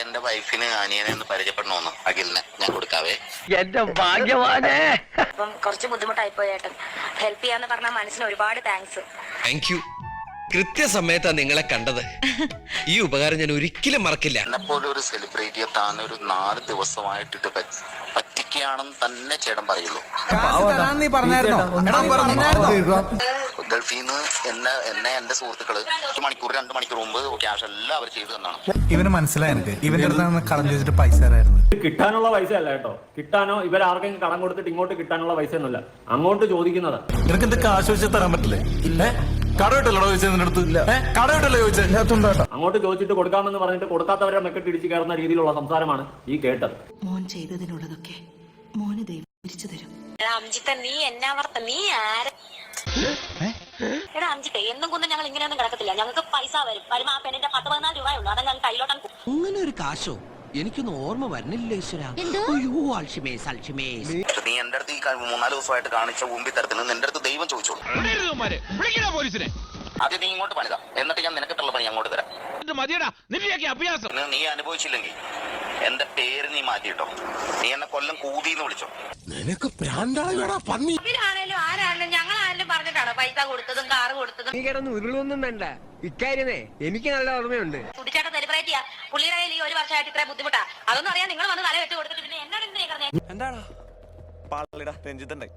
എന്റെ വൈഫിന് അനിയനെ ഒന്ന് പരിചയപ്പെടണമെന്ന് അഖിലിനെ ഞാൻ കൊടുക്കാവേ. എന്റെ ഭാഗ്യവാനേ. അപ്പം കുറച്ച് ബുദ്ധിമുട്ടായി പോയി ഏട്ടൻ. ഹെൽപ്പ് ചെയ്യാന്ന് പറഞ്ഞ മനസ്സിന് ഒരുപാട് താങ്ക്സ്. Thank you. കൃത്യസമയത്താ നിങ്ങളെ കണ്ടത്. ഈ ഉപകാരം ഞാൻ ഒരിക്കലും മറക്കില്ല. എന്നെപ്പോലെ ഒരു സെലിബ്രിറ്റിയെ താൻ ഒരു 4 ദിവസമായിട്ടിട്ട് പറ്റിക്കുകയാണെന്ന് തന്നെ ചേട്ടൻ പറയുള്ളൂ. ഗൾഫിൽ നിന്ന് എന്നെ എന്റെ സുഹൃത്തുക്കള് 1 മണിക്കൂർ 2 മണിക്കൂർ മുമ്പ് ക്യാഷ് എല്ലാം അവർ ചെയ്തു തന്നാണ്. ഇവന് മനസ്സിലായി. എനിക്ക് ഇവന്റെ അടുത്ത് കടം ചോദിച്ചിട്ട് പൈസ തരായിരുന്നു. കിട്ടാനുള്ള പൈസ അല്ല കേട്ടോ. കിട്ടാനോ ഇവരാർക്കെങ്കിലും കടം കൊടുത്തിട്ട് ഇങ്ങോട്ട് കിട്ടാനുള്ള പൈസ ഒന്നുമില്ല, അങ്ങോട്ട് ചോദിക്കുന്നതാ. നിനക്ക് എന്ത് കാശ് വെച്ചാൽ തരാൻ പറ്റില്ലേ? കടവിട്ടല്ലോ ചോദിച്ചത് നിന്റെ അടുത്ത്. കടവിട്ടല്ലോ ചോദിച്ചത്. അങ്ങോട്ട് ചോദിച്ചിട്ട് കൊടുക്കാമെന്ന് പറഞ്ഞിട്ട് കൊടുക്കാത്തവരെ മെക്കെട്ട് ഇടിച്ച് കയറുന്ന രീതിയിലുള്ള സംസാരമാണ് ഈ കേട്ടത്. മോൻ ചെയ്തതിനുള്ളതൊക്കെ മോന് ദൈവം തിരിച്ചു തരും. അംജിത്ത നീ എന്നാ വർത്ത, നീ ആര? എടാ അംജിത്തെ, എന്നും കൊണ്ടും ഞങ്ങൾ ഇങ്ങനെയൊന്നും കിടക്കത്തില്ല. ഞങ്ങൾക്ക് പൈസ വരുമ്പോ ആ പെണ്ണിന്റെ 10-14 രൂപയുള്ളൂ. അതാ ഞങ്ങൾ കയ്യിലോട്ടാണ്. അങ്ങനെ ഒരു കാശോ എനിക്കൊന്നും ഓർമ്മ വരുന്നില്ല. നീ എന്റെ അടുത്ത് ഈ 3-4 ദിവസമായിട്ട് കാണിച്ച ഊമ്പി തരത്തിൽ നിന്റെ അടുത്ത് ദൈവം ചോദിച്ചോളൂ. ആദ്യം നീ ഇങ്ങോട്ട് പണിതാ, എന്നിട്ട് ഞാൻ നിനക്കിട്ടുള്ള പണി അങ്ങോട്ട് തരാം. നീ അനുഭവിച്ചില്ലെങ്കിൽ എന്റെ പേര് നീ മാറ്റിയിട്ടോ. നീ എന്നെ കൊല്ലം കൂതിന്ന് വിളിച്ചോ. നിനക്ക് പ്രാന്താളാ പന്നി. ഇവരാണേലും ആരാണേലും ഞങ്ങളാരെങ്കിലും പറഞ്ഞിട്ടാണോ പൈസ കൊടുത്തതും കാറ് കൊടുത്തതും? നീ കിടന്ന് ഉരുളൊന്നും വേണ്ട. ഇക്കാര്യമേ എനിക്ക് നല്ല ഓർമ്മയുണ്ട്. കുടിച്ചാട്ട സെലിബ്രിറ്റിയാ. പുള്ളിയുടെ കയ്യിൽ ഈ 1 വർഷമായിട്ട് ഇത്ര ബുദ്ധിമുട്ടാ. അതൊന്നും അറിയാൻ നിങ്ങൾ വന്ന് തല വെച്ച് കൊടുത്തിട്ട് പിന്നെ എന്നോട് എന്ത് എന്താടാ രഞ്ജിത്തുണ്ടായി